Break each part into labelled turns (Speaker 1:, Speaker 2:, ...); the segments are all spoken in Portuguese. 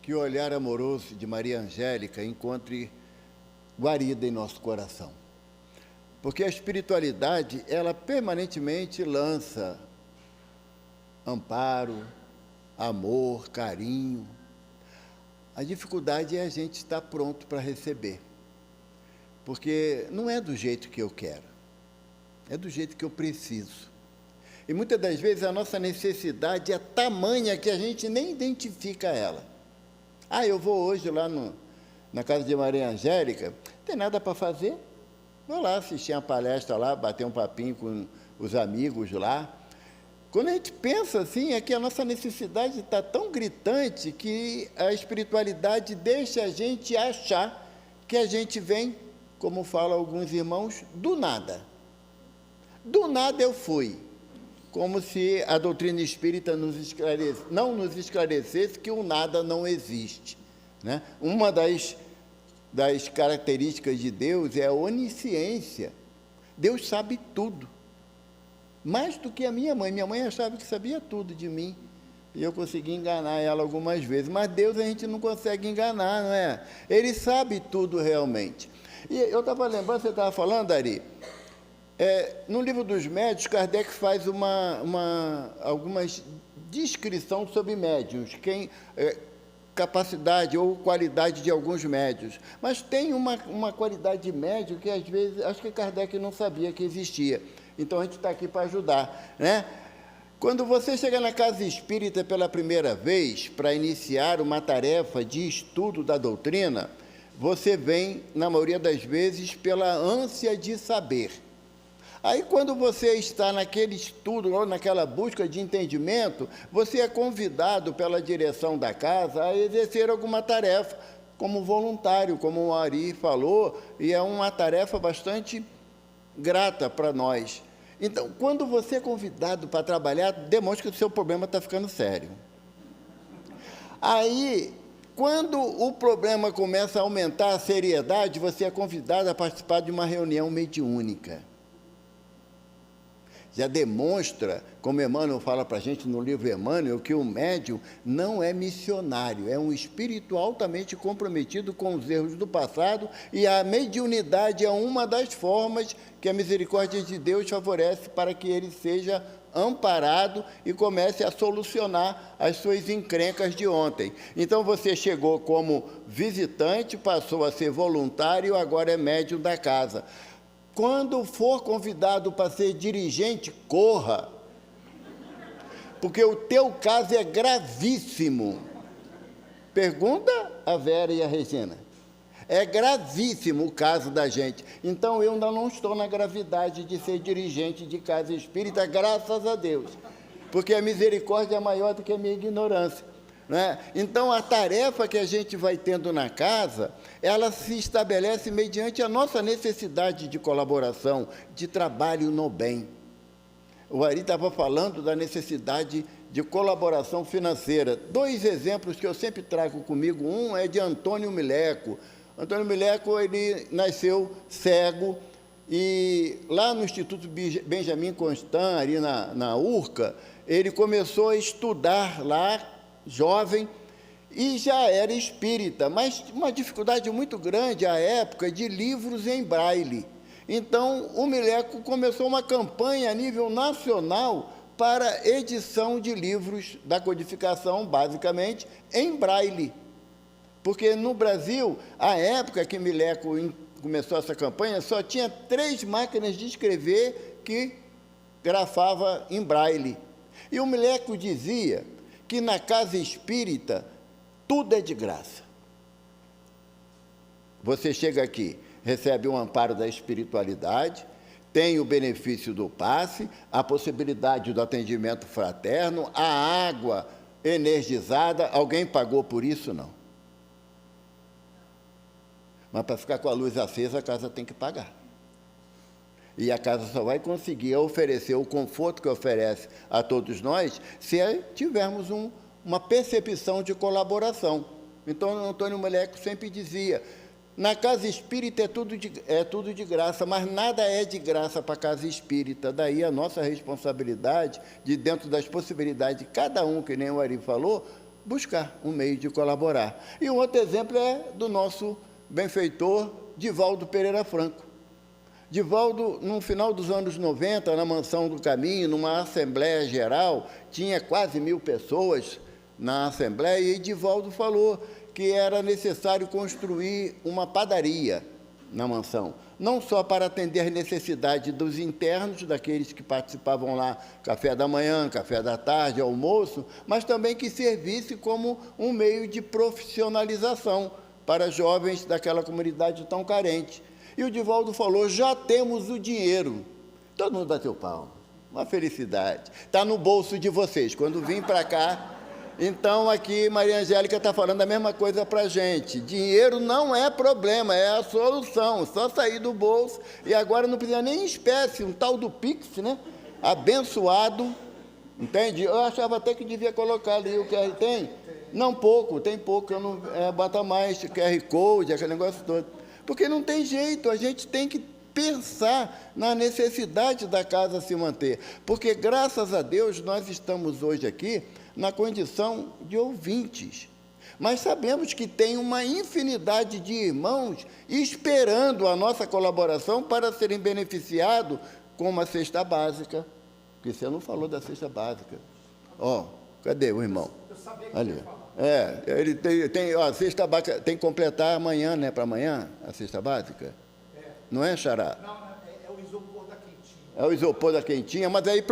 Speaker 1: que o olhar amoroso de Maria Angélica encontre guarida em nosso coração. Porque a espiritualidade, ela permanentemente lança amparo, amor, carinho. A dificuldade é a gente estar pronto para receber. Porque não é do jeito que eu quero, é do jeito que eu preciso. E muitas das vezes a nossa necessidade é tamanha que a gente nem identifica ela. Eu vou hoje lá na casa de Maria Angélica, não tem nada para fazer, vou lá assistir uma palestra lá, bater um papinho com os amigos lá. Quando a gente pensa assim, é que a nossa necessidade está tão gritante que a espiritualidade deixa a gente achar que a gente vem, como falam alguns irmãos, do nada. Do nada eu fui. Como se a doutrina espírita não nos esclarecesse que o nada não existe, né? Uma das características de Deus é a onisciência. Deus sabe tudo, mais do que a minha mãe. Minha mãe achava que sabia tudo de mim, e eu consegui enganar ela algumas vezes, mas Deus a gente não consegue enganar, não é? Ele sabe tudo realmente. E eu estava lembrando, você estava falando, Ari, no livro dos médiuns, Kardec faz algumas descrições sobre médiuns, capacidade ou qualidade de alguns médiuns. Mas tem uma qualidade de médium que, às vezes, acho que Kardec não sabia que existia. Então, a gente está aqui para ajudar, né? Quando você chega na casa espírita pela primeira vez, para iniciar uma tarefa de estudo da doutrina, você vem, na maioria das vezes, pela ânsia de saber. Aí, quando você está naquele estudo, ou naquela busca de entendimento, você é convidado pela direção da casa a exercer alguma tarefa, como voluntário, como o Ari falou, e é uma tarefa bastante grata para nós. Então, quando você é convidado para trabalhar, demonstra que o seu problema está ficando sério. Aí, quando o problema começa a aumentar a seriedade, você é convidado a participar de uma reunião mediúnica. Já demonstra, como Emmanuel fala para a gente no livro Emmanuel, que o médium não é missionário, é um espírito altamente comprometido com os erros do passado, e a mediunidade é uma das formas que a misericórdia de Deus favorece para que ele seja amparado e comece a solucionar as suas encrencas de ontem. Então, você chegou como visitante, passou a ser voluntário, agora é médium da casa. Quando for convidado para ser dirigente, corra, porque o teu caso é gravíssimo. Pergunta a Vera e a Regina. É gravíssimo o caso da gente. Então, eu ainda não estou na gravidade de ser dirigente de casa espírita, graças a Deus, porque a misericórdia é maior do que a minha ignorância. Né? Então, a tarefa que a gente vai tendo na casa, ela se estabelece mediante a nossa necessidade de colaboração, de trabalho no bem. O Ari estava falando da necessidade de colaboração financeira. 2 exemplos que eu sempre trago comigo. Um é de Antônio Mileco. Antônio Mileco, ele nasceu cego, e lá no Instituto Benjamin Constant, ali na URCA, ele começou a estudar lá, jovem, e já era espírita, mas uma dificuldade muito grande à época de livros em braille. Então, o Mileco começou uma campanha a nível nacional para edição de livros da codificação, basicamente, em braille. Porque no Brasil, à época que Mileco começou essa campanha, só tinha 3 máquinas de escrever que grafava em braille. E o Mileco dizia que na casa espírita tudo é de graça. Você chega aqui, recebe um amparo da espiritualidade, tem o benefício do passe, a possibilidade do atendimento fraterno, a água energizada. Alguém pagou por isso? Não. Mas para ficar com a luz acesa, a casa tem que pagar. E a casa só vai conseguir oferecer o conforto que oferece a todos nós se tivermos uma percepção de colaboração. Então, Antônio Mileco sempre dizia, na casa espírita é tudo de graça, mas nada é de graça para a casa espírita. Daí a nossa responsabilidade de, dentro das possibilidades de cada um, que nem o Ari falou, buscar um meio de colaborar. E um outro exemplo é do nosso benfeitor Divaldo Pereira Franco. Divaldo, no final dos anos 90, na Mansão do Caminho, numa Assembleia Geral, tinha quase 1000 pessoas na Assembleia, e Divaldo falou que era necessário construir uma padaria na mansão, não só para atender as necessidades dos internos, daqueles que participavam lá, café da manhã, café da tarde, almoço, mas também que servisse como um meio de profissionalização para jovens daquela comunidade tão carente. E o Divaldo falou, já temos o dinheiro. Todo mundo bateu palma. Uma felicidade. Está no bolso de vocês. Quando vim para cá, então aqui Maria Angélica está falando a mesma coisa para a gente. Dinheiro não é problema, é a solução. Só sair do bolso. E agora não precisa nem em espécie, um tal do Pix, né? Abençoado. Entende? Eu achava até que devia colocar ali o QR. Tem? Não, pouco, tem pouco. Eu não bota mais QR Code, aquele negócio todo. Porque não tem jeito, a gente tem que pensar na necessidade da casa se manter. Porque, graças a Deus, nós estamos hoje aqui na condição de ouvintes. Mas sabemos que tem uma infinidade de irmãos esperando a nossa colaboração para serem beneficiados com uma cesta básica. Porque você não falou da cesta básica. Ó, cadê o irmão?
Speaker 2: Eu sabia que
Speaker 1: ali. Ele tem a cesta básica, tem que completar amanhã, né? Para amanhã, a cesta básica? Não é, Xará?
Speaker 2: Não, é o isopor da quentinha.
Speaker 1: É o isopor da quentinha, mas aí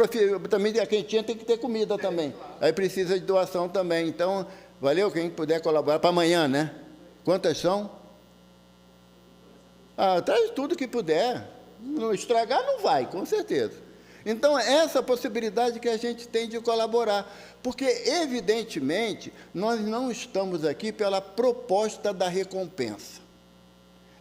Speaker 1: também a quentinha tem que ter comida também. Claro. Aí precisa de doação também. Então, valeu, quem puder colaborar para amanhã, né? Quantas são? Traz tudo que puder. Não estragar não vai, com certeza. Então, essa possibilidade que a gente tem de colaborar, porque, evidentemente, nós não estamos aqui pela proposta da recompensa.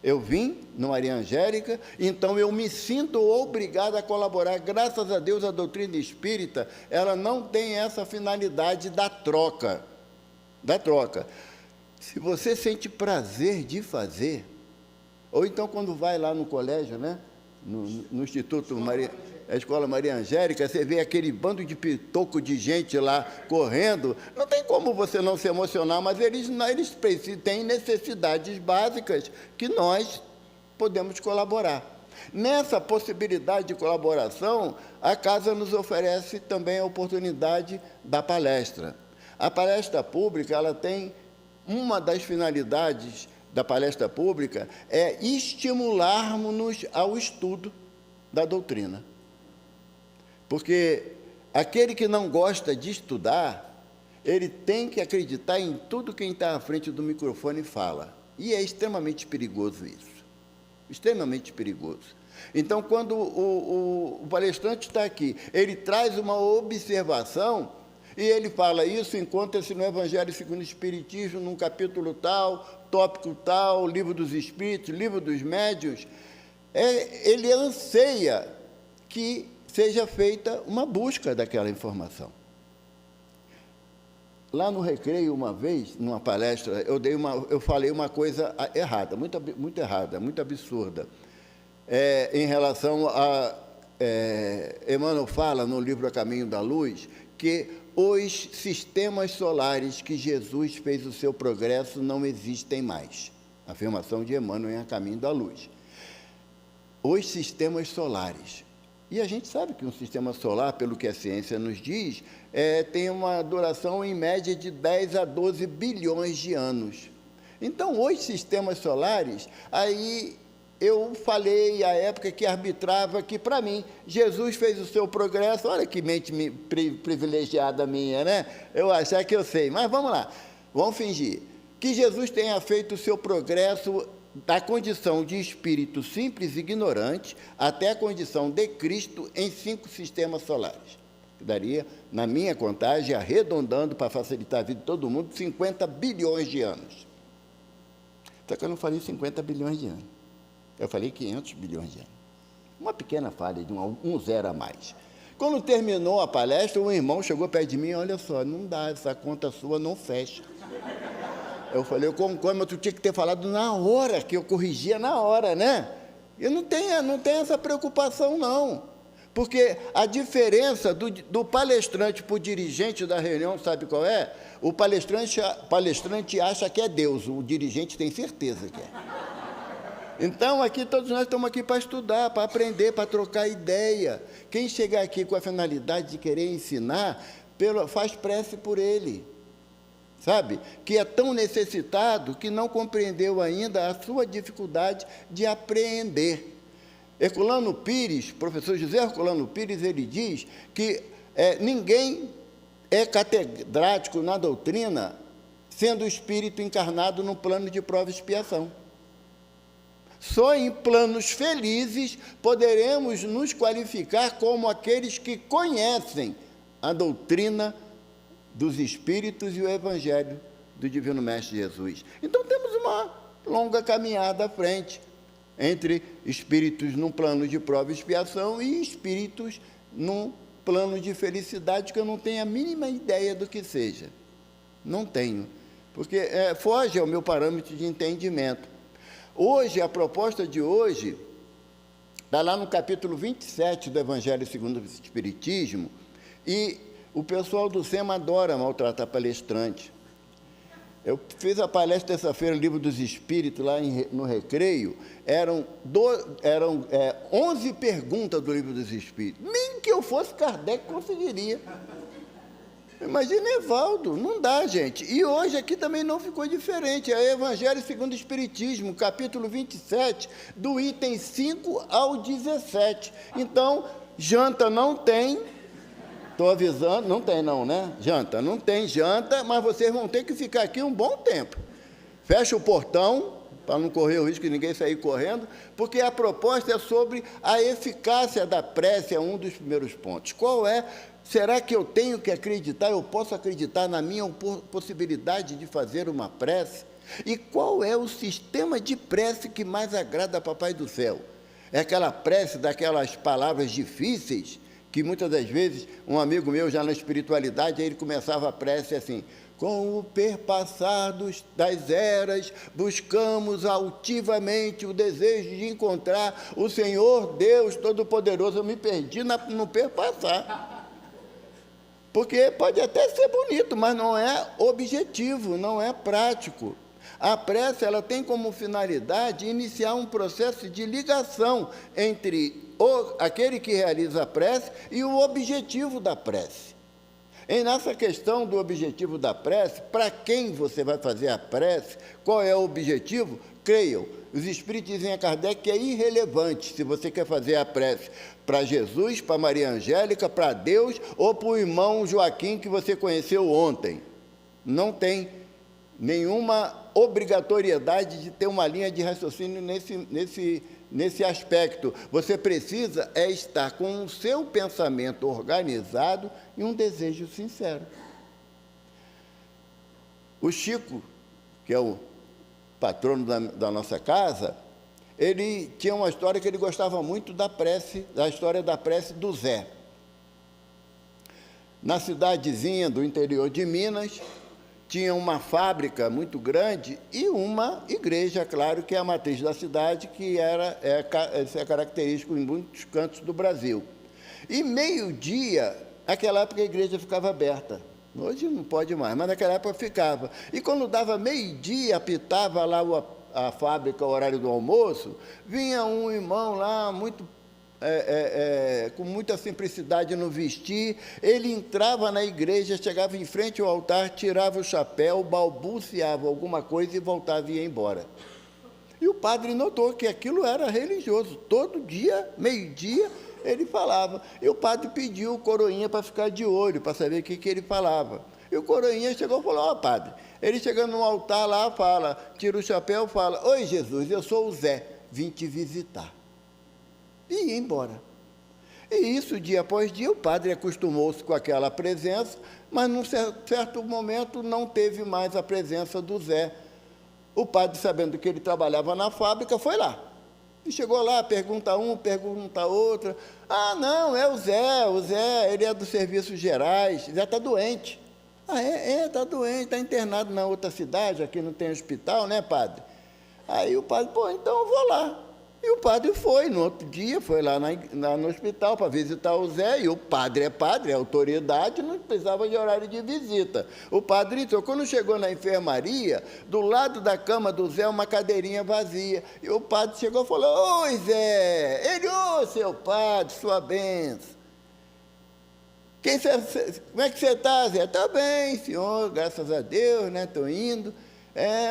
Speaker 1: Eu vim no Maria Angélica, então eu me sinto obrigado a colaborar. Graças a Deus, a doutrina espírita, ela não tem essa finalidade da troca. Se você sente prazer de fazer, ou então quando vai lá no colégio, né? No Instituto Maria... A Escola Maria Angélica, você vê aquele bando de pitoco de gente lá correndo, não tem como você não se emocionar, mas eles têm necessidades básicas que nós podemos colaborar. Nessa possibilidade de colaboração, a Casa nos oferece também a oportunidade da palestra. A palestra pública, ela tem uma das finalidades da palestra pública é estimularmos-nos ao estudo da doutrina. Porque aquele que não gosta de estudar, ele tem que acreditar em tudo quem está à frente do microfone fala. E é extremamente perigoso isso. Extremamente perigoso. Então, quando o palestrante está aqui, ele traz uma observação e ele fala isso, encontra-se no Evangelho segundo o Espiritismo, num capítulo tal, tópico tal, livro dos Espíritos, livro dos Médiuns. Ele anseia que seja feita uma busca daquela informação. Lá no Recreio, uma vez, numa palestra, eu falei uma coisa errada, muito errada, muito absurda, em relação a... Emmanuel fala no livro A Caminho da Luz, que os sistemas solares que Jesus fez o seu progresso não existem mais. Afirmação de Emmanuel em A Caminho da Luz. Os sistemas solares. E a gente sabe que um sistema solar, pelo que a ciência nos diz, tem uma duração em média de 10 a 12 bilhões de anos. Então, os sistemas solares, aí eu falei à época que arbitrava que, para mim, Jesus fez o seu progresso, olha que mente privilegiada minha, né? Eu achar que eu sei, mas vamos lá, vamos fingir. Que Jesus tenha feito o seu progresso da condição de espírito simples e ignorante até a condição de Cristo em 5 sistemas solares. Daria, na minha contagem, arredondando para facilitar a vida de todo mundo, 50 bilhões de anos. Só que eu não falei 50 bilhões de anos. Eu falei 500 bilhões de anos. Uma pequena falha, de um zero a mais. Quando terminou a palestra, um irmão chegou perto de mim, olha só, não dá, essa conta sua não fecha. Eu falei, como tu tinha que ter falado na hora, que eu corrigia na hora, né? Eu não tenho essa preocupação, não. Porque a diferença do palestrante para o dirigente da reunião, sabe qual é? O palestrante acha que é Deus, o dirigente tem certeza que é. Então, aqui todos nós estamos aqui para estudar, para aprender, para trocar ideia. Quem chegar aqui com a finalidade de querer ensinar, faz prece por ele, sabe? Que é tão necessitado que não compreendeu ainda a sua dificuldade de apreender. Herculano Pires, professor José Herculano Pires, ele diz que ninguém é catedrático na doutrina sendo o espírito encarnado no plano de prova e expiação. Só em planos felizes poderemos nos qualificar como aqueles que conhecem a doutrina dos Espíritos e o Evangelho do Divino Mestre Jesus. Então, temos uma longa caminhada à frente entre espíritos num plano de prova e expiação e espíritos num plano de felicidade que eu não tenho a mínima ideia do que seja. Não tenho, porque foge ao meu parâmetro de entendimento. Hoje, a proposta de hoje está lá no capítulo 27 do Evangelho segundo o Espiritismo, e o pessoal do SEMA adora maltratar palestrante. Eu fiz a palestra terça-feira no Livro dos Espíritos, lá no Recreio, eram 11 perguntas do Livro dos Espíritos. Nem que eu fosse Kardec conseguiria. Imagina, Evaldo, não dá, gente. E hoje aqui também não ficou diferente. É Evangelho segundo o Espiritismo, capítulo 27, do item 5 ao 17. Então, janta não tem. Estou avisando, não tem não, né? Janta, não tem janta, mas vocês vão ter que ficar aqui um bom tempo. Fecha o portão, para não correr o risco de ninguém sair correndo, porque a proposta é sobre a eficácia da prece, é um dos primeiros pontos. Qual é? Será que eu tenho que acreditar, eu posso acreditar na minha possibilidade de fazer uma prece? E qual é o sistema de prece que mais agrada a Papai do Céu? É aquela prece daquelas palavras difíceis, que muitas das vezes, um amigo meu já na espiritualidade, ele começava a prece assim: com o perpassar das eras, buscamos altivamente o desejo de encontrar o Senhor Deus Todo-Poderoso. Eu me perdi no perpassar. Porque pode até ser bonito, mas não é objetivo, não é prático. A prece, ela tem como finalidade iniciar um processo de ligação entre aquele que realiza a prece e o objetivo da prece. E nessa questão do objetivo da prece, para quem você vai fazer a prece, qual é o objetivo? Creiam, os Espíritos dizem a Kardec que é irrelevante se você quer fazer a prece para Jesus, para Maria Angélica, para Deus ou para o irmão Joaquim que você conheceu ontem. Não tem nenhuma obrigatoriedade de ter uma linha de raciocínio nesse aspecto. Você precisa estar com o seu pensamento organizado e um desejo sincero. O Chico, que é o patrono da nossa casa, ele tinha uma história que ele gostava muito da história da prece do Zé. Na cidadezinha do interior de Minas, tinha uma fábrica muito grande e uma igreja, claro, que é a matriz da cidade, que isso é característico em muitos cantos do Brasil. E meio-dia, naquela época a igreja ficava aberta. Hoje não pode mais, mas naquela época ficava. E quando dava meio-dia, apitava lá a fábrica, o horário do almoço, vinha um irmão lá, com muita simplicidade no vestir, ele entrava na igreja, chegava em frente ao altar, tirava o chapéu, balbuciava alguma coisa e voltava e ia embora. E o padre notou que aquilo era religioso. Todo dia, meio-dia, ele falava. E o padre pediu o coroinha para ficar de olho, para saber o que ele falava. E o coroinha chegou e falou: ó, padre, ele chegando no altar lá, fala, tira o chapéu, fala: oi, Jesus, eu sou o Zé, vim te visitar. E ia embora. E isso, dia após dia, o padre acostumou-se com aquela presença, mas num certo momento não teve mais a presença do Zé. O padre, sabendo que ele trabalhava na fábrica, foi lá. E chegou lá, pergunta um, pergunta outra. Ah, não, é o Zé, ele é dos serviços gerais, Zé está doente. Ah, está doente, está internado na outra cidade, aqui não tem hospital, né, padre? Aí o padre, então eu vou lá. E o padre foi, no outro dia, foi lá no hospital para visitar o Zé, e o padre é autoridade, não precisava de horário de visita. O padre entrou, quando chegou na enfermaria, do lado da cama do Zé, uma cadeirinha vazia, e o padre chegou e falou: oi, Zé. Ele: ô, seu padre, sua bênção. Como é que você está, Zé? Está bem, senhor, graças a Deus, né, estou indo.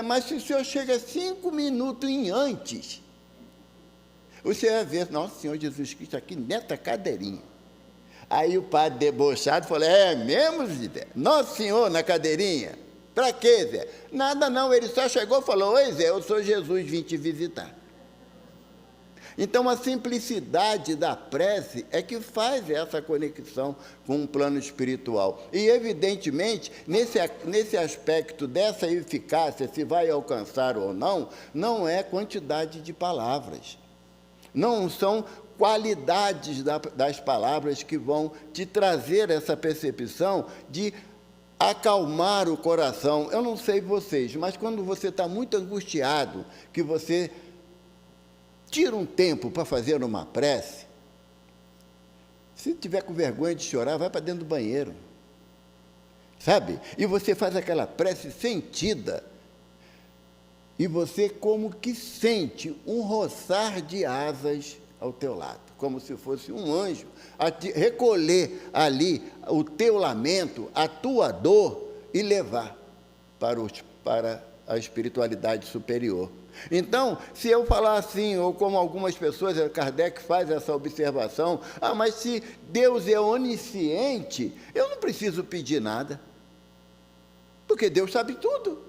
Speaker 1: Mas se o senhor chega 5 minutos antes, você vai ver nosso Senhor Jesus Cristo aqui nessa cadeirinha. Aí o padre debochado falou: é mesmo, Zé? Nosso Senhor na cadeirinha? Para quê, Zé? Nada não, ele só chegou e falou: oi, Zé, eu sou Jesus, vim te visitar. Então, a simplicidade da prece é que faz essa conexão com o plano espiritual. E, evidentemente, nesse aspecto dessa eficácia, se vai alcançar ou não, não é quantidade de palavras. Não são qualidades das palavras que vão te trazer essa percepção de acalmar o coração. Eu não sei vocês, mas quando você está muito angustiado, que você tira um tempo para fazer uma prece, se tiver com vergonha de chorar, vai para dentro do banheiro, sabe? E você faz aquela prece sentida, e você como que sente um roçar de asas ao teu lado, como se fosse um anjo, a te recolher ali o teu lamento, a tua dor, e levar para a espiritualidade superior. Então, se eu falar assim, ou como algumas pessoas, Kardec faz essa observação: mas se Deus é onisciente, eu não preciso pedir nada, porque Deus sabe tudo.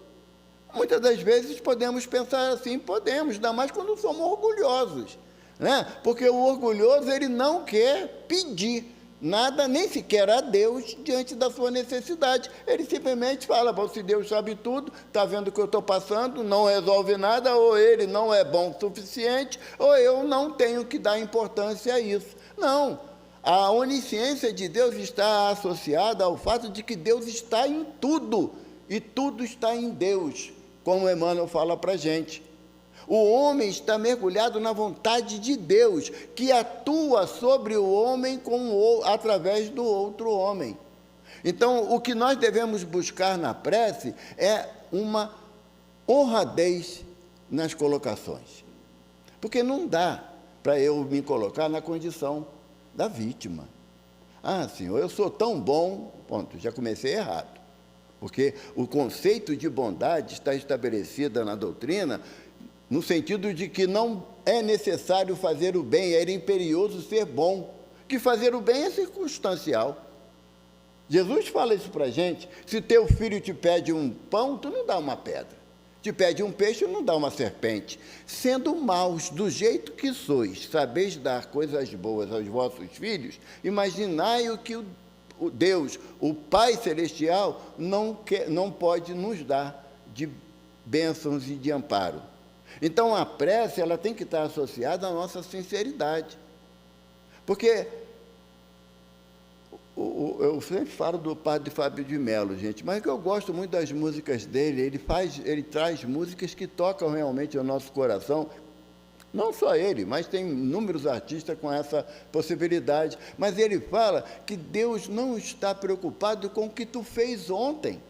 Speaker 1: Muitas das vezes podemos pensar assim, podemos, ainda mais quando somos orgulhosos, né? Porque o orgulhoso, ele não quer pedir nada, nem sequer a Deus, diante da sua necessidade. Ele simplesmente fala: bom, se Deus sabe tudo, está vendo o que eu estou passando, não resolve nada, ou ele não é bom o suficiente, ou eu não tenho que dar importância a isso. Não, a onisciência de Deus está associada ao fato de que Deus está em tudo, e tudo está em Deus, como Emmanuel fala para a gente. O homem está mergulhado na vontade de Deus, que atua sobre o homem através do outro homem. Então, o que nós devemos buscar na prece é uma honradez nas colocações. Porque não dá para eu me colocar na condição da vítima. Senhor, eu sou tão bom, ponto, já comecei errado. Porque o conceito de bondade está estabelecido na doutrina no sentido de que não é necessário fazer o bem, era imperioso ser bom, que fazer o bem é circunstancial. Jesus fala isso para a gente: se teu filho te pede um pão, tu não dá uma pedra, te pede um peixe, não dá uma serpente. Sendo maus do jeito que sois, sabeis dar coisas boas aos vossos filhos, imaginai o que o Deus, o Pai Celestial, não pode nos dar de bênçãos e de amparo. Então, a prece, ela tem que estar associada à nossa sinceridade. Porque eu sempre falo do padre Fábio de Mello, gente, mas que eu gosto muito das músicas dele. Ele traz músicas que tocam realmente o nosso coração. Não só ele, mas tem inúmeros artistas com essa possibilidade. Mas ele fala que Deus não está preocupado com o que tu fez ontem.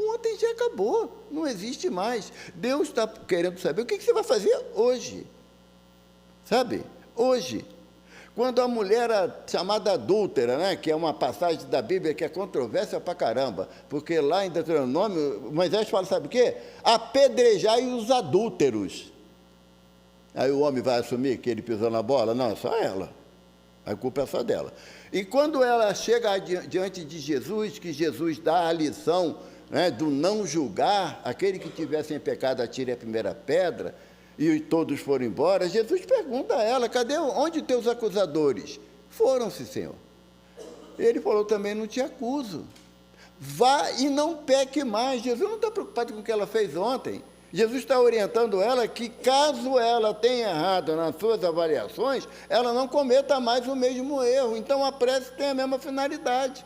Speaker 1: Ontem já acabou, não existe mais. Deus está querendo saber o que você vai fazer hoje. Sabe? Hoje. Quando a mulher chamada adúltera, né, que é uma passagem da Bíblia que é controvérsia pra caramba, porque lá em Deuteronômio, Moisés fala, sabe o quê? Apedrejai os adúlteros. Aí o homem vai assumir que ele pisou na bola? Não, é só ela. A culpa é só dela. E quando ela chega diante de Jesus, que Jesus dá a lição, né, do não julgar, aquele que tiver sem pecado atire a primeira pedra, e todos foram embora, Jesus pergunta a ela: onde teus acusadores? Foram-se, Senhor. Ele falou: também não te acuso. Vá e não peque mais. Jesus não está preocupado com o que ela fez ontem. Jesus está orientando ela que, caso ela tenha errado nas suas avaliações, ela não cometa mais o mesmo erro. Então, a prece tem a mesma finalidade.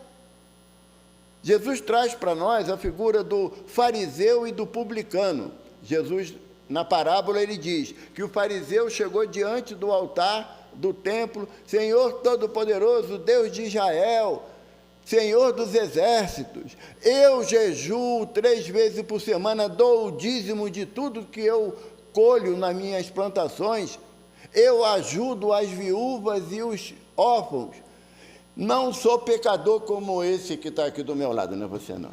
Speaker 1: Jesus traz para nós a figura do fariseu e do publicano. Jesus na parábola ele diz que o fariseu chegou diante do altar do templo: Senhor Todo-Poderoso, Deus de Israel, Senhor dos exércitos, eu jejuo 3 vezes por semana, dou o dízimo de tudo que eu colho nas minhas plantações, eu ajudo as viúvas e os órfãos, não sou pecador como esse que está aqui do meu lado, não é você não,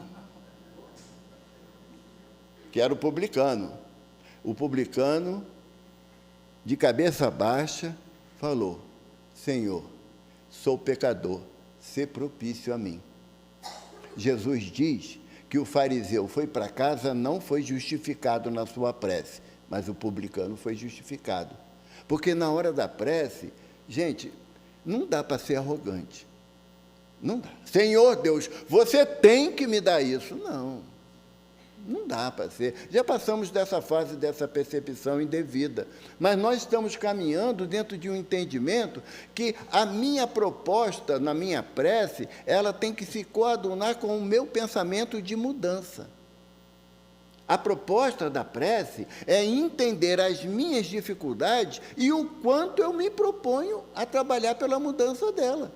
Speaker 1: que era o publicano. O publicano, de cabeça baixa, falou: Senhor, sou pecador, sê propício a mim. Jesus diz que o fariseu foi para casa, não foi justificado na sua prece, mas o publicano foi justificado. Porque na hora da prece, gente, não dá para ser arrogante. Não dá. Senhor Deus, você tem que me dar isso. Não dá para ser. Já passamos dessa fase, dessa percepção indevida. Mas nós estamos caminhando dentro de um entendimento que a minha proposta, na minha prece, ela tem que se coadunar com o meu pensamento de mudança. A proposta da prece é entender as minhas dificuldades e o quanto eu me proponho a trabalhar pela mudança dela.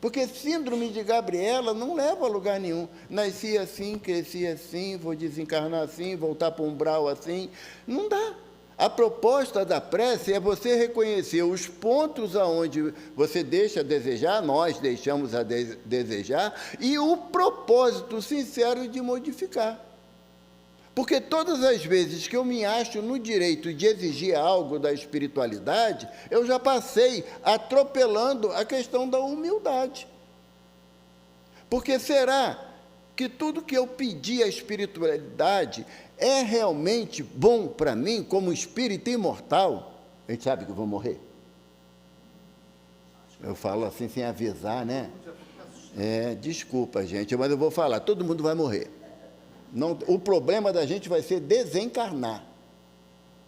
Speaker 1: Porque síndrome de Gabriela não leva a lugar nenhum. Nasci assim, cresci assim, vou desencarnar assim, voltar para o umbral assim. Não dá. A proposta da prece é você reconhecer os pontos aonde você deixa a desejar, nós deixamos a desejar, e o propósito sincero de modificar. Porque todas as vezes que eu me acho no direito de exigir algo da espiritualidade, eu já passei atropelando a questão da humildade. Porque será que tudo que eu pedi à espiritualidade é realmente bom para mim, como espírito imortal? A gente sabe que eu vou morrer. Eu falo assim sem avisar, né? Desculpa, gente, mas eu vou falar, todo mundo vai morrer. Não, o problema da gente vai ser desencarnar,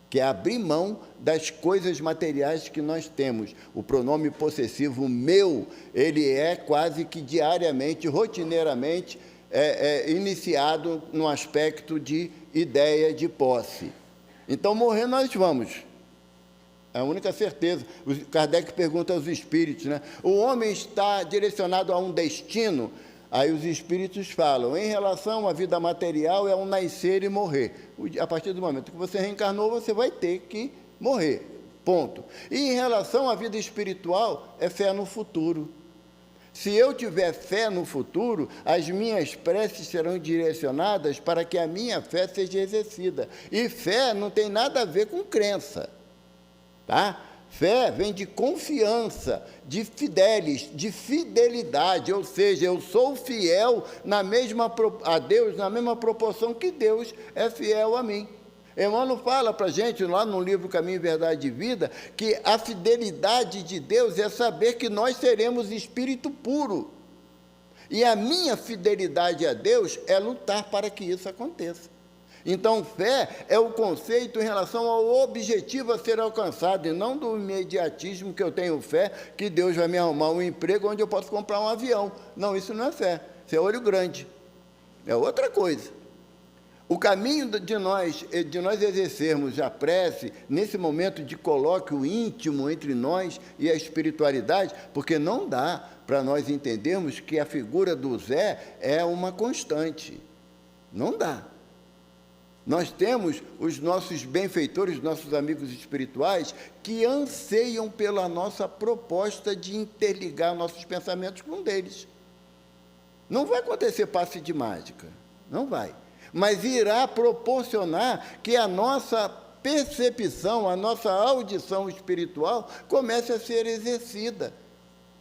Speaker 1: que é abrir mão das coisas materiais que nós temos. O pronome possessivo meu, ele é quase que diariamente, rotineiramente, iniciado no aspecto de ideia de posse. Então, morrer nós vamos. É a única certeza. O Kardec pergunta aos espíritos, né? O homem está direcionado a um destino? Aí os espíritos falam, em relação à vida material, é um nascer e morrer. A partir do momento que você reencarnou, você vai ter que morrer, ponto. E em relação à vida espiritual, é fé no futuro. Se eu tiver fé no futuro, as minhas preces serão direcionadas para que a minha fé seja exercida. E fé não tem nada a ver com crença, tá? Fé vem de confiança, de fidelis, de fidelidade, ou seja, eu sou fiel a Deus na mesma proporção que Deus é fiel a mim. Emmanuel fala para a gente, lá no livro Caminho, Verdade e Vida, que a fidelidade de Deus é saber que nós seremos espírito puro. E a minha fidelidade a Deus é lutar para que isso aconteça. Então, fé é o conceito em relação ao objetivo a ser alcançado, e não do imediatismo que eu tenho fé, que Deus vai me arrumar um emprego onde eu posso comprar um avião. Não, isso não é fé, isso é olho grande, é outra coisa. O caminho de nós exercermos a prece, nesse momento de colóquio íntimo entre nós e a espiritualidade, porque não dá para nós entendermos que a figura do Zé é uma constante, não dá. Nós temos os nossos benfeitores, nossos amigos espirituais, que anseiam pela nossa proposta de interligar nossos pensamentos com um deles. Não vai acontecer passe de mágica, não vai. Mas irá proporcionar que a nossa percepção, a nossa audição espiritual comece a ser exercida.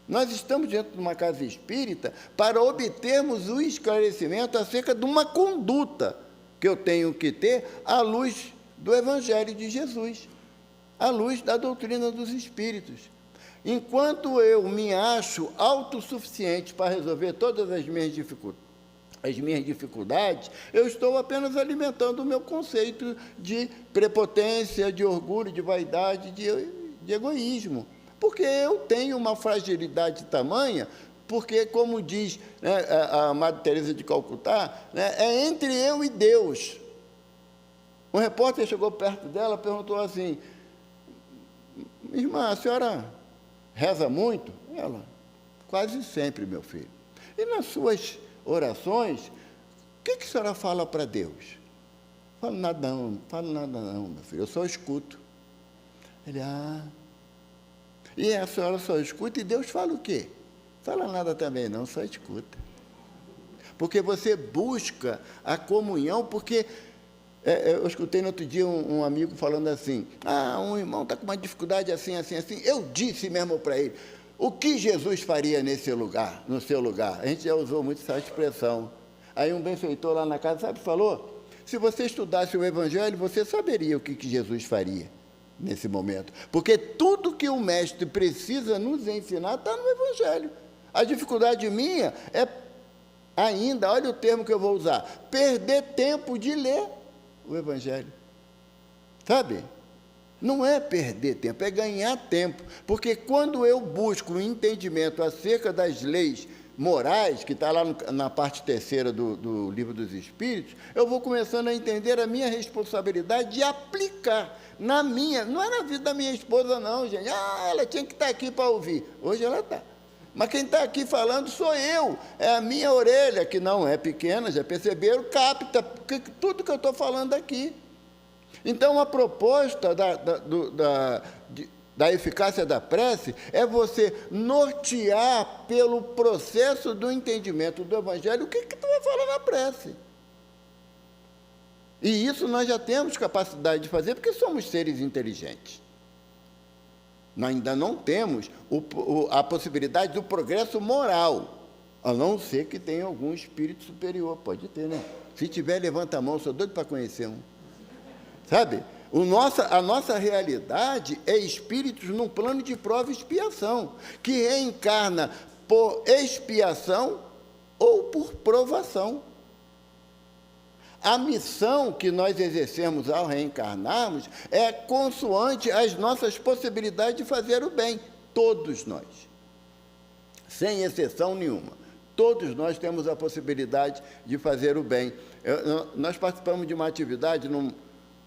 Speaker 1: Nós estamos dentro de uma casa espírita para obtermos o esclarecimento acerca de uma conduta que eu tenho que ter à luz do Evangelho de Jesus, à luz da doutrina dos Espíritos. Enquanto eu me acho autossuficiente para resolver todas as minhas dificuldades, eu estou apenas alimentando o meu conceito de prepotência, de orgulho, de vaidade, de egoísmo. Porque eu tenho uma fragilidade tamanha, porque, como diz, né, a Madre Teresa de Calcutá, né, é entre eu e Deus, Um repórter chegou perto dela, perguntou assim: irmã, a senhora reza muito? Ela: quase sempre, meu filho. E nas suas orações, o que a senhora fala para Deus? Falo nada não, meu filho, eu só escuto. Ele: e a senhora só escuta, e Deus fala o quê? Fala nada também não, só escuta. Porque você busca a comunhão, porque eu escutei no outro dia um amigo falando assim: um irmão está com uma dificuldade assim. Eu disse mesmo para ele: o que Jesus faria nesse lugar, no seu lugar? A gente já usou muito essa expressão. Aí um benfeitor lá na casa, falou: se você estudasse o Evangelho, você saberia o que Jesus faria nesse momento. Porque tudo que o mestre precisa nos ensinar está no Evangelho. A dificuldade minha é ainda, olha o termo que eu vou usar, perder tempo de ler o Evangelho. Sabe? Não é perder tempo, é ganhar tempo. Porque quando eu busco um entendimento acerca das leis morais, que está lá na parte 3ª do Livro dos Espíritos, eu vou começando a entender a minha responsabilidade de aplicar na minha, não é na vida da minha esposa não, gente. Ela tinha que estar aqui para ouvir. Hoje ela está. Mas quem está aqui falando sou eu, é a minha orelha, que não é pequena, já perceberam, capta tudo que eu estou falando aqui. Então, a proposta da eficácia da prece é você nortear pelo processo do entendimento do Evangelho o que tu vai falar na prece. E isso nós já temos capacidade de fazer, porque somos seres inteligentes. Nós ainda não temos a possibilidade do progresso moral, a não ser que tenha algum espírito superior. Pode ter, né? Se tiver, levanta a mão, sou doido para conhecer um. Sabe? A nossa realidade é espíritos num plano de prova e expiação, que reencarna por expiação ou por provação. A missão que nós exercemos ao reencarnarmos é consoante às nossas possibilidades de fazer o bem. Todos nós, sem exceção nenhuma, todos nós temos a possibilidade de fazer o bem. Nós participamos de uma atividade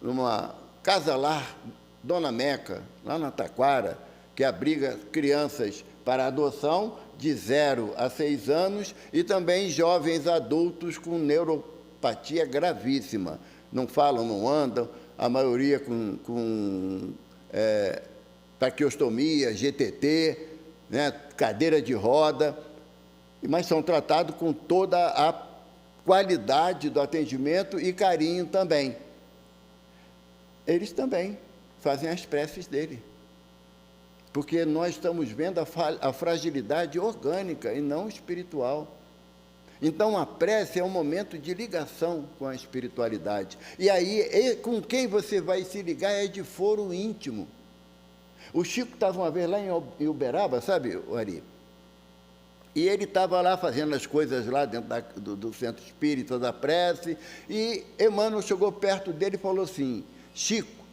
Speaker 1: numa casa-lar Dona Meca, lá na Taquara, que abriga crianças para adoção de 0 a 6 anos e também jovens adultos com neuropatia gravíssima. Não falam, não andam, a maioria com traqueostomia, GTT, né, cadeira de roda, mas são tratados com toda a qualidade do atendimento e carinho também. Eles também fazem as preces dele, porque nós estamos vendo a fragilidade orgânica e não espiritual. Então, a prece é um momento de ligação com a espiritualidade. E aí, com quem você vai se ligar é de foro íntimo. O Chico estava uma vez lá em Uberaba, sabe, Ari? E ele estava lá fazendo as coisas lá dentro do centro espírita da prece, e Emmanuel chegou perto dele e falou assim: Chico,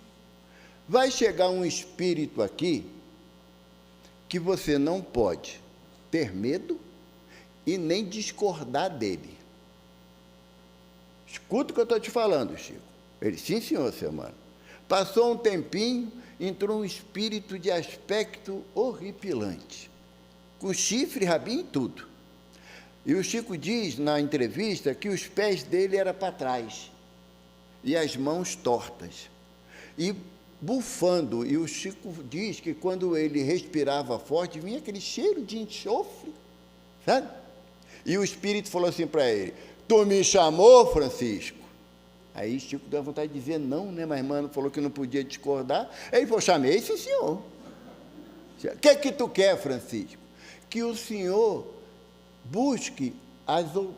Speaker 1: vai chegar um espírito aqui que você não pode ter medo e nem discordar dele. Escuta o que eu estou te falando, Chico. Ele: sim, senhor, seu mano. Passou um tempinho, entrou um espírito de aspecto horripilante, com chifre, rabinho e tudo. E o Chico diz na entrevista que os pés dele eram para trás e as mãos tortas, e bufando. E o Chico diz que quando ele respirava forte, vinha aquele cheiro de enxofre, sabe? E o espírito falou assim para ele: tu me chamou, Francisco? Aí Chico deu vontade de dizer não, né? Mas Mano falou que não podia discordar. Aí ele falou: chamei, sim, senhor. O que é que tu quer, Francisco? Que o senhor busque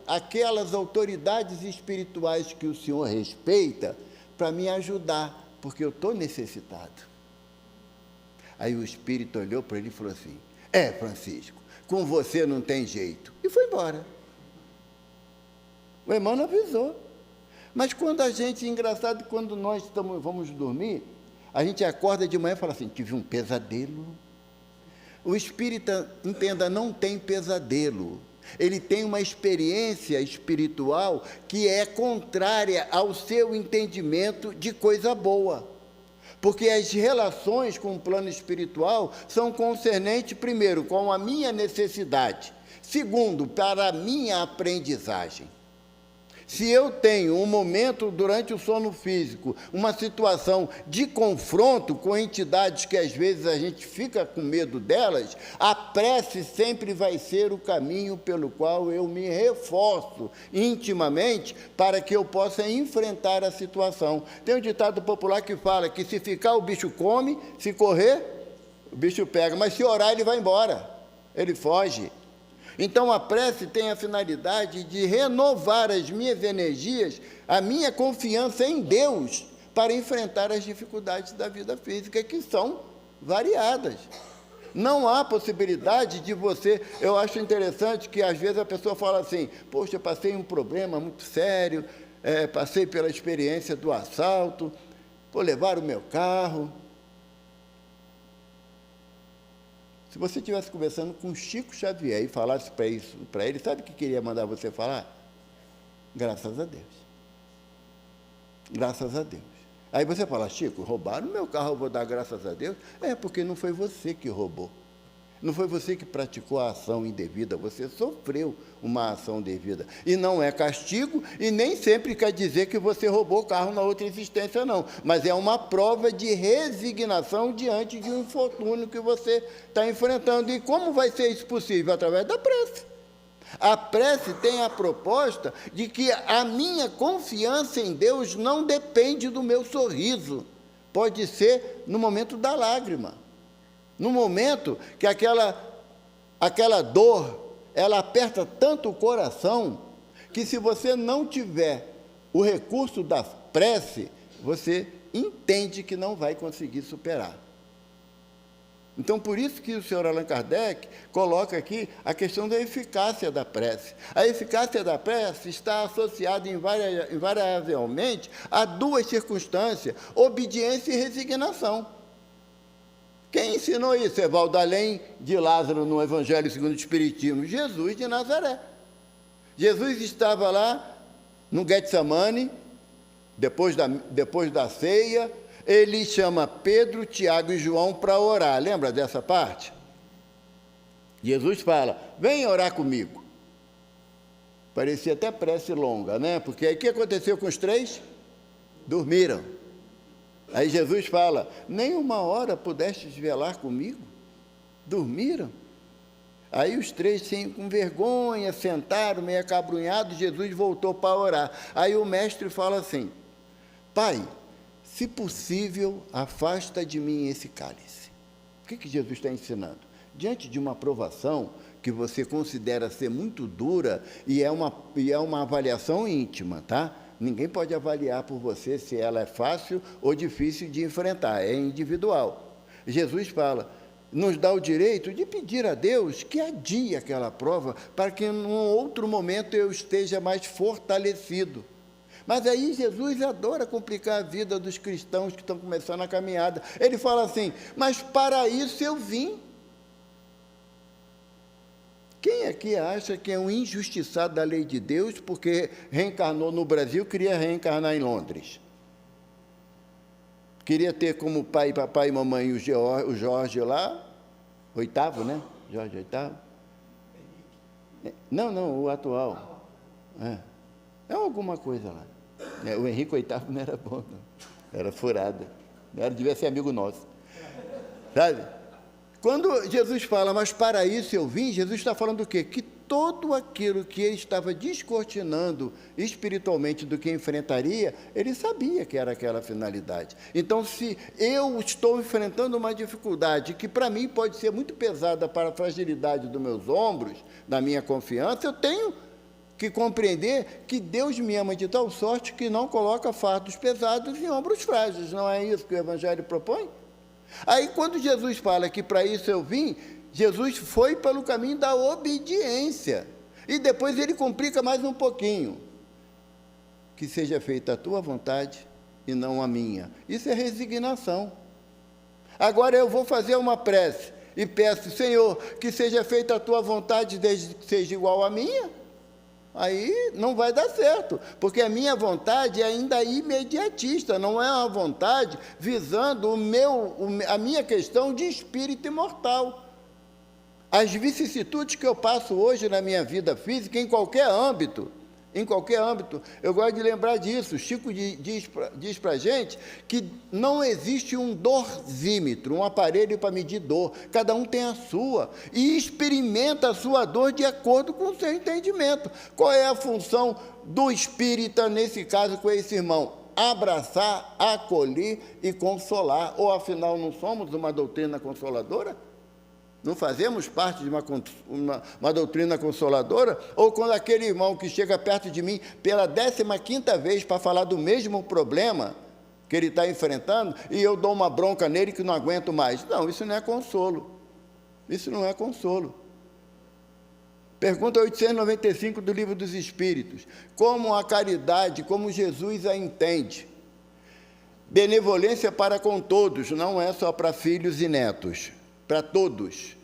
Speaker 1: aquelas autoridades espirituais que o senhor respeita para me ajudar, porque eu estou necessitado. Aí o espírito olhou para ele e falou assim: Francisco, com você não tem jeito. E foi embora. O Emmanuel avisou. Mas quando a gente, engraçado, quando nós vamos dormir, a gente acorda de manhã e fala assim: tive um pesadelo. O espírita, entenda, não tem pesadelo. ele tem uma experiência espiritual que é contrária ao seu entendimento de coisa boa. Porque as relações com o plano espiritual são concernentes, primeiro, com a minha necessidade, segundo, para a minha aprendizagem. Se eu tenho um momento durante o sono físico, uma situação de confronto com entidades que às vezes a gente fica com medo delas, a prece sempre vai ser o caminho pelo qual eu me reforço intimamente para que eu possa enfrentar a situação. Tem um ditado popular que fala que se ficar o bicho come, se correr o bicho pega, mas se orar ele vai embora, ele foge. Então, a prece tem a finalidade de renovar as minhas energias, a minha confiança em Deus, para enfrentar as dificuldades da vida física, que são variadas. Não há possibilidade de você... Eu acho interessante que, às vezes, a pessoa fala assim, poxa, eu passei um problema muito sério, passei pela experiência do assalto, levaram o meu carro... Se você estivesse conversando com Chico Xavier e falasse para ele, sabe o que queria mandar você falar? Graças a Deus. Graças a Deus. Aí você fala, Chico, roubaram o meu carro, eu vou dar graças a Deus? Porque não foi você que roubou. Não foi você que praticou a ação indevida, você sofreu uma ação devida. E não é castigo, e nem sempre quer dizer que você roubou o carro na outra existência, não. Mas é uma prova de resignação diante de um infortúnio que você está enfrentando. E como vai ser isso possível? Através da prece. A prece tem a proposta de que a minha confiança em Deus não depende do meu sorriso. Pode ser no momento da lágrima. No momento que aquela dor, ela aperta tanto o coração, que se você não tiver o recurso da prece, você entende que não vai conseguir superar. Então, por isso que o senhor Allan Kardec coloca aqui a questão da eficácia da prece. A eficácia da prece está associada invariavelmente a duas circunstâncias, obediência e resignação. Quem ensinou isso? Evaldo, além de Lázaro no Evangelho segundo o Espiritismo? Jesus de Nazaré. Jesus estava lá no Getsemane, depois da ceia, ele chama Pedro, Tiago e João para orar. Lembra dessa parte? Jesus fala, vem orar comigo. Parecia até prece longa, né? Porque aí o que aconteceu com os três? Dormiram. Aí Jesus fala, nem uma hora pudestes velar comigo? Dormiram? Aí os três, com vergonha, sentaram, meio acabrunhados, Jesus voltou para orar. Aí o mestre fala assim, Pai, se possível, afasta de mim esse cálice. O que Jesus está ensinando? Diante de uma provação que você considera ser muito dura, e é uma avaliação íntima, tá? Ninguém pode avaliar por você se ela é fácil ou difícil de enfrentar, é individual. Jesus fala, nos dá o direito de pedir a Deus que adie aquela prova, para que em um outro momento eu esteja mais fortalecido. Mas aí Jesus adora complicar a vida dos cristãos que estão começando a caminhada. Ele fala assim, mas para isso eu vim. Quem aqui acha que é um injustiçado da lei de Deus porque reencarnou no Brasil, queria reencarnar em Londres? Queria ter como pai, papai e mamãe o Jorge lá, oitavo, né? Jorge oitavo. Não, o atual. É alguma coisa lá. O Henrique oitavo não era bom, não. Era furada. Devia ser amigo nosso. Sabe? Quando Jesus fala, mas para isso eu vim, Jesus está falando do quê? Que todo aquilo que ele estava descortinando espiritualmente do que enfrentaria, ele sabia que era aquela finalidade. Então, se eu estou enfrentando uma dificuldade que para mim pode ser muito pesada para a fragilidade dos meus ombros, da minha confiança, eu tenho que compreender que Deus me ama de tal sorte que não coloca fardos pesados em ombros frágeis. Não é isso que o Evangelho propõe? Aí, quando Jesus fala que para isso eu vim, Jesus foi pelo caminho da obediência. E depois ele complica mais um pouquinho. Que seja feita a tua vontade e não a minha. Isso é resignação. Agora eu vou fazer uma prece e peço, Senhor, que seja feita a tua vontade desde que seja igual à minha, aí não vai dar certo, porque a minha vontade é ainda imediatista, não é uma vontade visando a minha questão de espírito imortal. As vicissitudes que eu passo hoje na minha vida física, em qualquer âmbito, eu gosto de lembrar disso. Chico diz para a gente que não existe um dorsímetro, um aparelho para medir dor, cada um tem a sua, e experimenta a sua dor de acordo com o seu entendimento. Qual é a função do espírita, nesse caso, com esse irmão? Abraçar, acolher e consolar, ou afinal não somos uma doutrina consoladora? Não fazemos parte de uma doutrina consoladora? Ou quando aquele irmão que chega perto de mim pela 15ª vez para falar do mesmo problema que ele está enfrentando, e eu dou uma bronca nele que não aguento mais. Não, isso não é consolo. Isso não é consolo. Pergunta 895 do Livro dos Espíritos. Como a caridade, como Jesus a entende? Benevolência para com todos, não é só para filhos e netos. Para todos.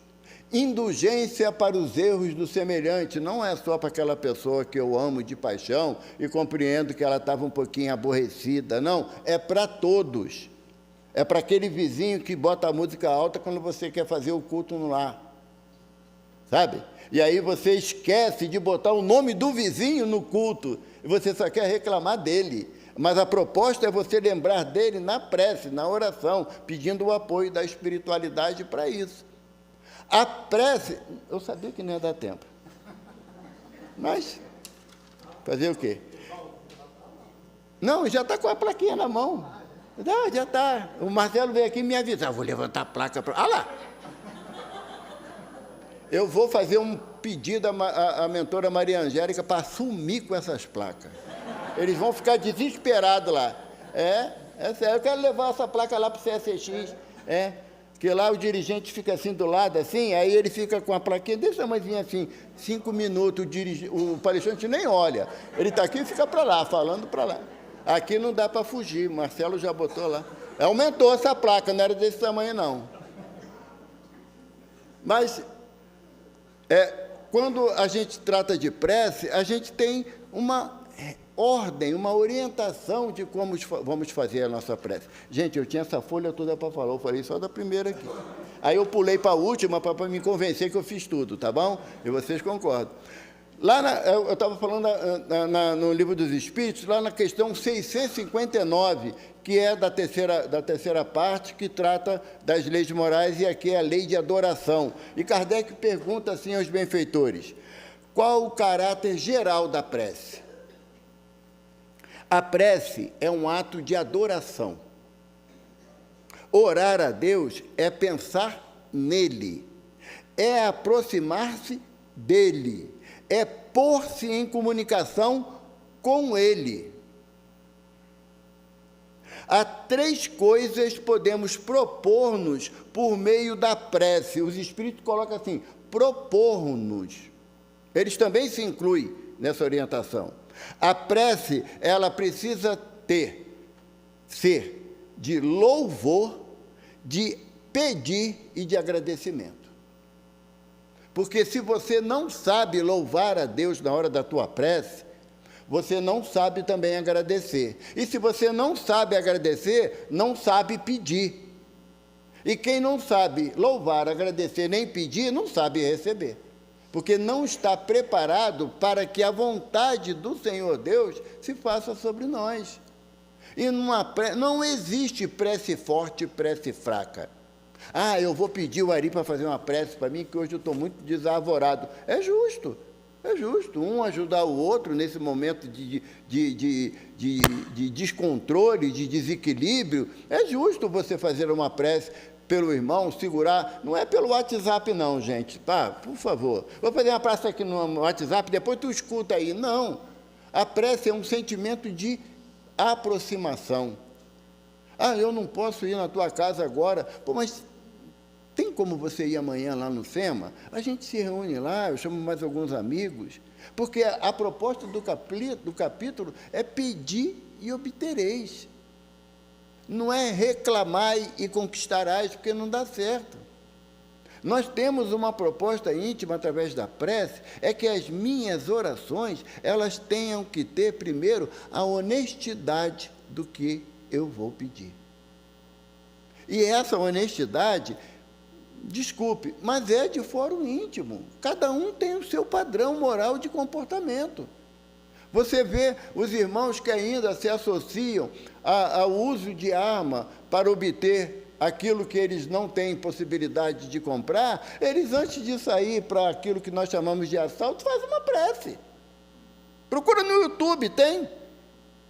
Speaker 1: Indulgência para os erros do semelhante, não é só para aquela pessoa que eu amo de paixão e compreendo que ela estava um pouquinho aborrecida, não, é para todos. É para aquele vizinho que bota a música alta quando você quer fazer o culto no lar, sabe? E aí você esquece de botar o nome do vizinho no culto, e você só quer reclamar dele. Mas a proposta é você lembrar dele na prece, na oração, pedindo o apoio da espiritualidade para isso. A prece, eu sabia que não ia dar tempo. Mas, fazer o quê? Não, já está com a plaquinha na mão. Já está. O Marcelo veio aqui me avisar, vou levantar a placa para... Ah lá! Eu vou fazer um pedido à mentora Maria Angélica para sumir com essas placas. Eles vão ficar desesperados lá. É sério, eu quero levar essa placa lá para o CSX. Porque lá o dirigente fica assim do lado, assim, aí ele fica com a plaquinha desse tamanhozinho assim, 5 minutos, o palestrante nem olha. Ele está aqui e fica para lá, falando para lá. Aqui não dá para fugir, Marcelo já botou lá. Aumentou essa placa, não era desse tamanho, não. Mas, quando a gente trata de prece, a gente tem uma ordem, uma orientação de como vamos fazer a nossa prece. Gente, eu tinha essa folha toda para falar, eu falei só da primeira aqui. Aí eu pulei para a última para me convencer que eu fiz tudo, tá bom? E vocês concordam. Lá eu estava falando no Livro dos Espíritos, lá na questão 659, que é da terceira parte, que trata das leis morais, e aqui é a lei de adoração. E Kardec pergunta assim aos benfeitores, qual o caráter geral da prece? A prece é um ato de adoração. Orar a Deus é pensar nele, é aproximar-se dele, é pôr-se em comunicação com ele. Há 3 coisas podemos propor-nos por meio da prece. Os Espíritos colocam assim, propor-nos. Eles também se incluem nessa orientação. A prece, ela precisa ser de louvor, de pedir e de agradecimento. Porque se você não sabe louvar a Deus na hora da tua prece, você não sabe também agradecer. E se você não sabe agradecer, não sabe pedir. E quem não sabe louvar, agradecer nem pedir, não sabe receber. Porque não está preparado para que a vontade do Senhor Deus se faça sobre nós. E não existe prece forte e prece fraca. Ah, eu vou pedir o Ari para fazer uma prece para mim, que hoje eu estou muito desarvorado. É justo, um ajudar o outro nesse momento de descontrole, de desequilíbrio. É justo você fazer uma prece pelo irmão, segurar, não é pelo WhatsApp não, gente, tá? Por favor, vou fazer uma prece aqui no WhatsApp, depois tu escuta aí, não, a prece é um sentimento de aproximação. Ah, eu não posso ir na tua casa agora, pô, mas tem como você ir amanhã lá no SEMA? A gente se reúne lá, eu chamo mais alguns amigos, porque a proposta do capítulo é pedir e obtereis. Não é reclamar e conquistarás, porque não dá certo. Nós temos uma proposta íntima através da prece, é que as minhas orações, elas tenham que ter, primeiro, a honestidade do que eu vou pedir. E essa honestidade, desculpe, mas é de fórum íntimo. Cada um tem o seu padrão moral de comportamento. Você vê os irmãos que ainda se associam ao uso de arma para obter aquilo que eles não têm possibilidade de comprar, eles, antes de sair para aquilo que nós chamamos de assalto, fazem uma prece. Procura no YouTube, tem.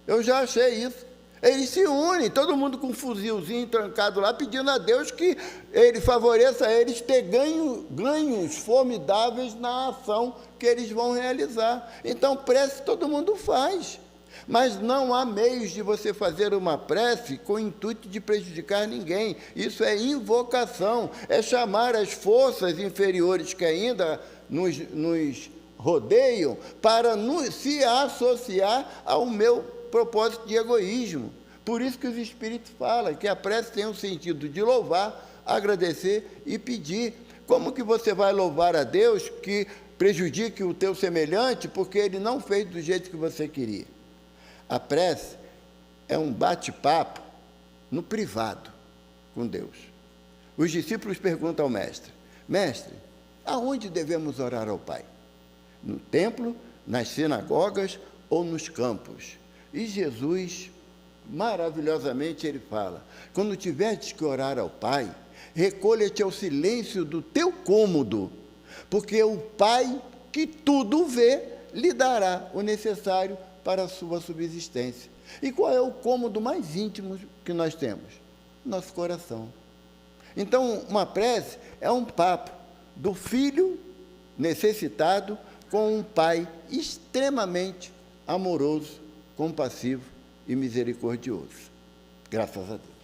Speaker 1: Eu já achei isso. Eles se unem, todo mundo com um fuzilzinho trancado lá, pedindo a Deus que Ele favoreça eles ter ganhos formidáveis na ação que eles vão realizar. Então, prece todo mundo faz. Mas não há meios de você fazer uma prece com o intuito de prejudicar ninguém. Isso é invocação, é chamar as forças inferiores que ainda nos rodeiam para se associar ao meu propósito de egoísmo. Por isso que os Espíritos falam que a prece tem o sentido de louvar, agradecer e pedir. Como que você vai louvar a Deus que prejudique o teu semelhante porque ele não fez do jeito que você queria? A prece é um bate-papo no privado com Deus. Os discípulos perguntam ao mestre: mestre, aonde devemos orar ao Pai? No templo, nas sinagogas ou nos campos? E Jesus, maravilhosamente, ele fala: quando tiveres que orar ao Pai, recolha-te ao silêncio do teu cômodo, porque o Pai, que tudo vê, lhe dará o necessário para a sua subsistência. E qual é o cômodo mais íntimo que nós temos? Nosso coração. Então, uma prece é um papo do filho necessitado com um pai extremamente amoroso, compassivo e misericordioso. Graças a Deus.